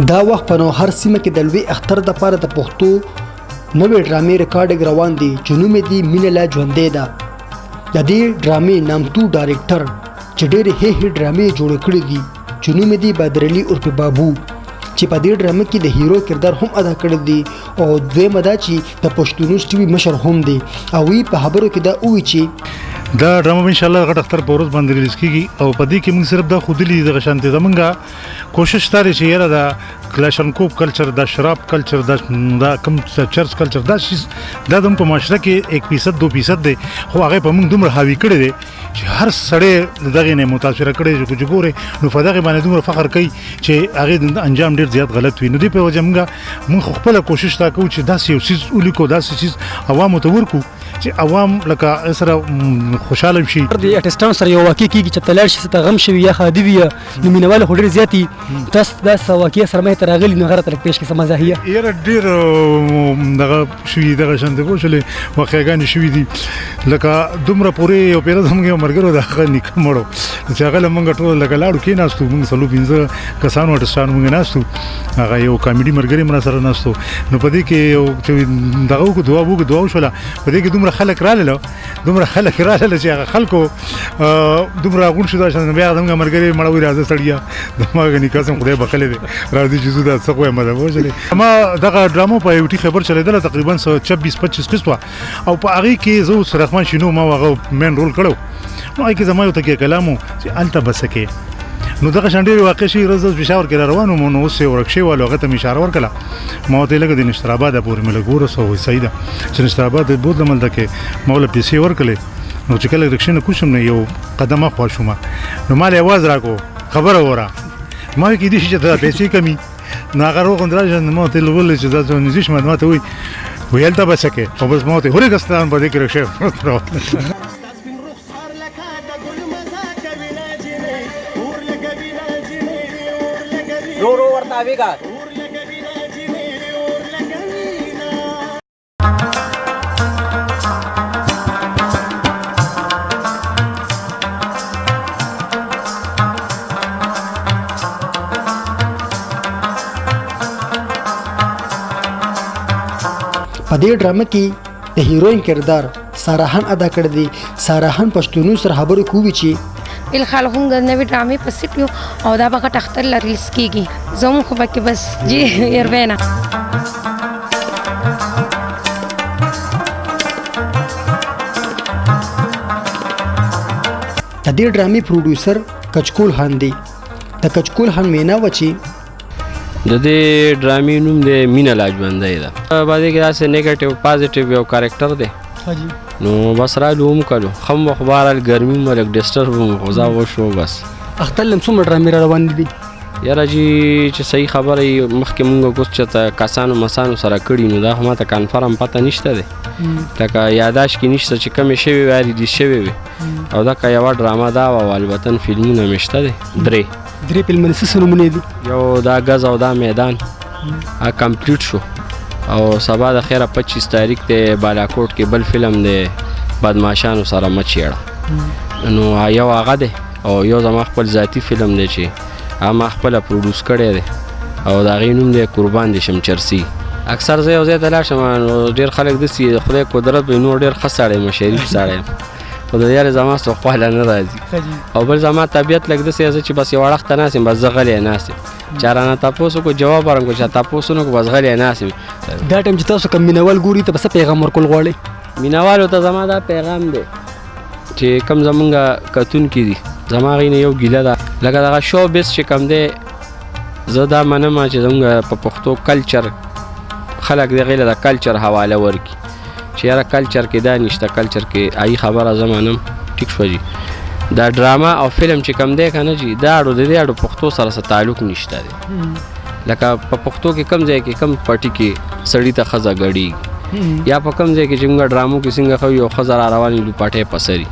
دا وخت په نوهر سیمه کې د لوی اختر دپاره د پښتو نوې ډرامې ریکارډینګ روان دی چې نوم یې دی مینه لا ژوندۍ ده. د دې ډرامې نامتو ډایرکټر چې ډېرې ښې ډرامې جوړې کړې دي چې نوم یې دی بدرعلي عرف بابو چې په دې ډرامه کې د هیرو کردار هم ادا کړی دی او دویمه دا چې د پښتون نیوز ټي وي مشر هم دی او وی په خبرو کې دا وایي چې دا ډرامه ان شاء الله غټ اختر په ورځ باندې ریلیز کیږي او په دې کې موږ صرف دا خودلی د غشانتي زمونږه کوشش تاري چې یره دا کلاشنکوف کلچر دا شراب کلچر دا کم چرچ کلچر دا شي دا د په معاشره کې 1% 2% دی خو هغه په موږ دومره حاوی کړی دی چې هر سړی دغه نه متاثر کړي چې ګوره نو فدغه باندې دومره فخر کوي چې هغه د انجام ډیر زیات غلط وي. نو دی په وجه موږ خپل کوشش تا کوو چې داسې یو چیز ولیکو داسې چیز عوامو ته ورکو چې عوام لکه سره خوشاله شي. د ارتستان سره یو واقع کیږي چې تلل شي ته غم شوی یا خادي وي نو مینوال خو ډیر زیاتی تاسو دا واقع سره مې ترغلی نو غره تر پیش کې سمزاهیه یره ډیر دغه شوی دغه شانته وشلې واقعګان شوی دي لکه دومره پورې یو پیره زموږ مرګرو دغه نکمړو چې هغه موږ ټول لکه لاړو کې ناستو موږ سلو پینځه کسانو ارتستان موږ ناستو هغه یو کامیډي مرګري مر سره ناستو نو پدې کې یو دغه کو دعا وشوله پدې کې دومره خلک رااله چې هغه خلکو دومره غون شو دا چې بیا زموږ مرګري مړوي راځي سړیا دماغ نه قسم خدای بخله دي راځي چې زو دا څه کوه مده وځلې ما دغه ډرامو په یو ټی خبر چلیدل تقریبا 26-25 قسطه او په هغه کې زو سرخمان شینو ما هغه مین رول کړو نو هغه کې زما یو تکي کلامو چې الته بسکه نو دغه شاندې واقع شي رزز بشاور کې روانو مو نو سه ورکشي والو هغه ته اشاره ورکړه ما ته لګ د نشتراباد پورې ملګور سو وي سیده چې نشتراباد بود لمل دکه مولا پیسې ورکړي نو چې کله رکشنه کوشم نه یو قدمه خوښوم نو مال आवाज راکو خبره وره ما کې دي چې دا پیسې کمی نو هغه روغ درځه نو ته لول چې دا ځو نزیش ماته وي ویلته بسکه او بس مو ته هورګستان باندې کې رکشه رو ورته ویګا په دې ډرامه کې د هیروین کردار ساراهان ادا کړی دی. ساراهان پښتون سره خبرې کوي چې الخال هم د نوې ډرامې په سیټ یو او دا به اختر ریلیز کیږي زموږ خو پکې بس جی يروینا د دې ډرامې پروډوسر کچکول خان دی. د کچکول خان مینا و چې د دې ډرامې نوم د مینه لا ژوندۍ ده باندې کې داسې نیگیټیو پازیټیو یو کریکټر دی نو بس را لوم کړو خم اخبار ګرمي ملک ډسټرب غزا وشو بس اختر لم څومره ډرامې روان دي یاره جی چې صحیح خبره مخکې مونږ کوڅ چې کسانو مسانو سره کړي نو دا هم ته کنفرم پته نشته دی لکه یاداش کې نشته چې کم شوی واري دي شوی وي او دا کا یو ډرامه دا او البته فلمونه مشته دي درې فلمونه سنمونه دي یو دا غز او دا میدان ا کمپلیټ شو او سبا د خیره 25 تاریخ ته بالاکوټ کې بل فلم دی بدمعشانو سره مچیړه نو یو هغه دی او یو زما خپل ذاتی فلم دی چې ما خپل پروډوس کړی دی او دا غینوم دی قربان دي شمچرسي اکثر زه یو ځای ته لاړ شم ډېر خلک داسې خدای قدرت به نور ډېر ښه سړی مشریف سړی خو د یارې زما څه خواله نه راځي او بل زما طبیعت لږ داسې چې بس یو وخت ناست یم بس زه غلی ناست یم چا رانه تپوس وکړو جواب ورکړم چې تپوس ونه کړو بس غلی ناست یم دا ټایم چې تاسو کوم مینوال ګوري ته بس پیغام ورکول غواړئ مینوالو ته زما دا پیغام دی چې کم زمونږ کتونکي دي زما هغې نه یو ګیله ده لکه دغه شو بیس چې کم دی زه دا منم چې زمونږ په پښتو کلچر خلک دغې له د کلچر حواله ورکړي چې یاره کلچر کې دا نشته کلچر کې ای خبره زه منم ټیک شوه جي دا ډراما او فلم چې کم دی که نه جي دا اړو د دې اړو پښتو سره څه تعلق نشته دی لکه په پښتو کې کم ځای کې کم پټي کې سړي ته ښځه ګډېږي یا په کم ځای کې چې موږ ډرامو کې څنګه ښه یو ښځه را روانې لوپټۍ په سري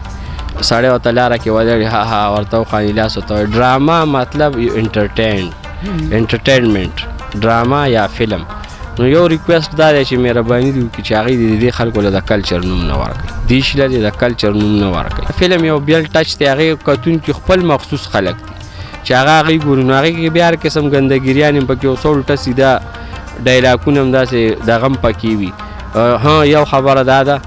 سړی ورته لاره کې ولاړې ها ورته وخاني لاس ورته ډراما مطلب انټرټینمنټ ډراما یا فلم نو یو ریکویسټ دا دی چې مهرباني دي وکړي چې هغې د دې خلکو له د کلچر نوم نه ورکړي دې شي له د کلچر نوم نه ورکړي فلم یو بیل ټچ دی هغې کتونکي خپل مخصوص خلک دي چې هغه هغې ګوري نو هغې کې بیا هر قسم ګندګیریان هم پکې اوس الټه سیده ډایلاګونه هم داسې دغه هم پکې وي. یو خبره دا ده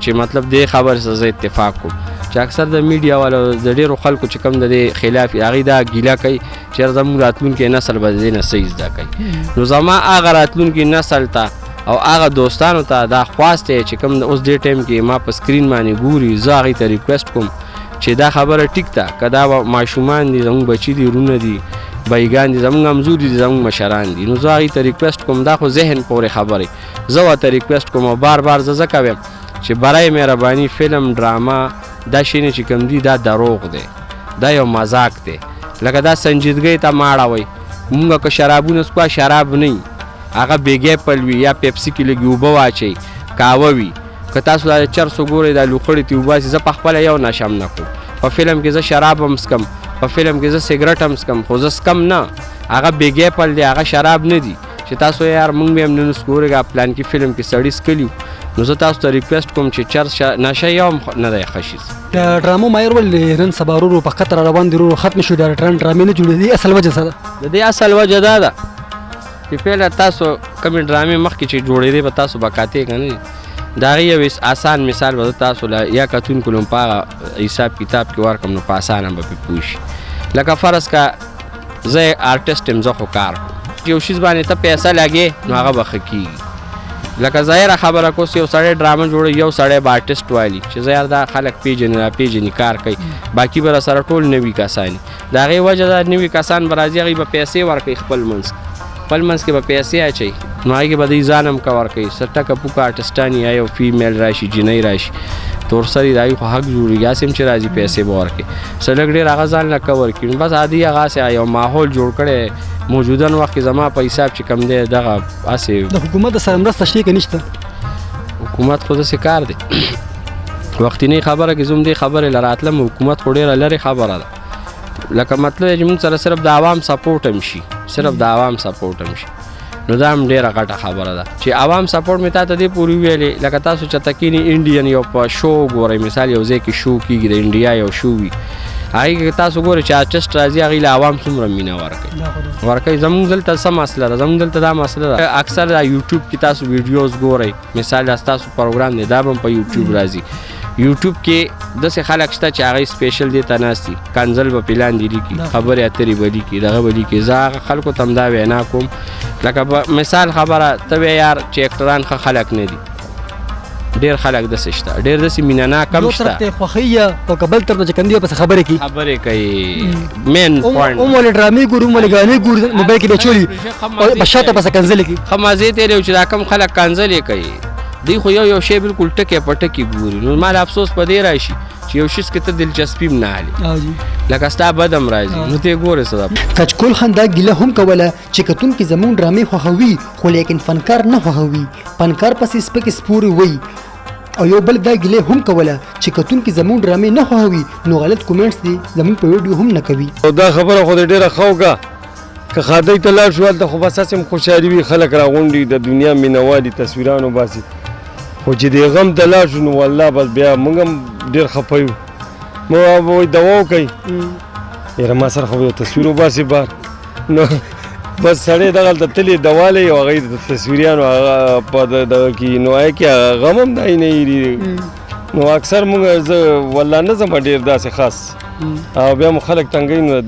چې مطلب دې خبرې سره زه اتفاق کوم چې اکثر د میډیا والو د ډېرو خلکو چې کوم د دې خلاف هغې دا ګیله کوي چې زموږ راتلونکی نسل به د دې نه څه زده کوي. نو زما هغه راتلونکي نسل ته او هغه دوستانو ته دا خواست دی چې کوم اوس دې ټایم کې ما په سکرین باندې ګوري زه هغې ته ریکویسټ کوم چې دا خبره ټیک ده که دا ماشومان دي زموږ بچي دي ورونه دي بایګان دي زموږ همزوري دي زموږ مشران دي نو زه هغې ته ریکویسټ کوم دا خو ذهن پورې خبرې زه ورته ریکویسټ کوم او بار بار زه ځکه ویم چې برای مهرباني فلم ډراما دا شیونه چې کوم دي دا دروغ دی دا یو مذاق دی لکه دا سنجیدګۍ ته مه اړوئ مونږ که شرابونه څکو شراب نه وي هغه بیګی پل وي یا پیپسي کې لږې اوبه واچئ کاوه وي که تاسو دا چرسو ګورئ دا لوخړې تې وباسي زه پخپله یو نشه هم نه کوم په فلم کې زه شراب هم څکم په فلم کې زه سګرټ هم څکم خو زه څکم نه هغه بیګی پل دی هغه شراب نه دي چې تاسو یار مونږ به هم نن ګورئ پلان کې فلم کې سړي څکلي نو زه تاسو ته ریکویسټ کوم چې چرس نشه یو هم نه دی ښه شي. د ډرامو ماهر ولې نن سبا ورو په خطر روان دي ورو ختم شو ډایرکټران ډرامې نه جوړېدي اصل وجه څه ده؟ د دې اصل وجه دا ده چې پیله تاسو کومې ډرامې مخکې چې جوړېدې به تاسو به کاتې که نه د هغې یو آسان مثال به زه تاسو له یا کتونکو له په هغه حساب کتاب کې ورکړم نو په اسانه به پرې پوه شي. لکه فرض که زه آرټسټ یم زه خو کار کوم یو شیز باندې ته پیسه لګې نو هغه به ښه کېږي. لکه ظاهره خبره کوس یو سړی ډرامه جوړوي یو سړی به آرټسټ وایي چې زه یار دا خلک پیژني راپیژني کار کوي باقي به راسره ټول نوي کسان دي د هغې وجه دا نوي کسان به راځي هغوی به پیسې ورکوي خپل منځ کې به پیسې اچوي نو هغې کې به دوی ځان هم که ورکوي څه ټکه پوکه آرټسټان یا یو فیمیل راشي جنۍ راشي تورسري د هغوی خو حق جوړېږي هسې هم چې راځي پیسې به ورکوي څه لږ ډېر هغه ځان له که ورکړي نو بس عادي هغسې یو ماحول جوړ کړی موجودا وخت کې زما په حساب چې کم دی دغه هسې د حکومت سره مرسته شته که نشته؟ حکومت خو داسې کار دی وختینۍ خبره کې زه هم دې خبرې له راتلم حکومت خو ډېره لرې خبره ده لکه مطلب چې موږ سره صرف د عوام سپورټ هم شي صرف د عوام سپورټ هم شي نو دا هم ډېره غټه خبره ده چې عوام سپورټ مې تا ته دې پورې ویلې لکه تاسو چېرته کښېنئ انډین یو په شو ګورئ مثال یو ځای کې شو کېږي د انډیا یو شو وي هغې کې تاسو ګورئ چې آرټسټ راځي هغې له عوام څومره مینه ورکوي زموږ دلته څه مسله ده زموږ دلته دا مسله ده اکثر دا یوټیوب کې تاسو ویډیوز ګورئ مثال دا ستاسو پروګرام دی دا به هم په یوټیوب راځي یوټیوب کې داسې خلک شته چې هغوی سپیشل دې ته ناست دي کنزل به پې لاندې لیکي خبرې اترې به لیکي دغه به لیکي زه هغه خلکو ته هم دا وینا کوم لکه مثال خبره ته وایې یار چې اکټران ښه خلک نه دي ډېر خلک داسې شته ډېر داسې مینه ناک هم شته یو طرف ته خوښوي او که بل طرف ته چې کوم دي پسې خبرې کوي مین پوینټ هم ولې ډرامې ګوري هم ولې ګانې ګوري موبایل کې به چولي په شاته پسې کنځلې کوي ښه مزې تېرې چې دا کم خلک کنځلې کوي دوی خو یو شی بالکل ټکی په ټکي ګوري نو ما افسوس په دې راشي چې یو شیز کې ته دلچسپي هم نه هلي لکه ستا بد هم راځي نو ته یې ګورې څه ده کچکول خان دا ګیله هم کوله چې کتونکي زموږ ډرامې خوښوي خو لیکن فنکار نه خوښوي فنکار پسې سپکې سپورې وایي او یو بل دا ګیله هم کوله چې کتونکي زموږ ډرامې نه خوښوي نو غلط کومنټس دي زموږ په ویډیو هم نه کوي او دا خبره خو ډېره ښه وکړه که خادۍ ته لاړ شو هلته خو بس هسې هم خوشحالي وي خلک راغونډي د دنیا مینهوالي تصویران وباسي خو چې دې غم ته لاړ شو نو والله بس بیا موږ هم ډېر خفه یو مو به وایي دوا وکئ یاره ما سره خو یو تصویر وباسي بار نو بس سړی دغلته تللی دوا لري او هغوی د تصویریانو هغه په دغه کې نو هغې کې غم هم دای نه هېرېږي نو اکثر موږ زه والله نه ځم ډېر داسې خاص او بیا مو خلک تنګوي نو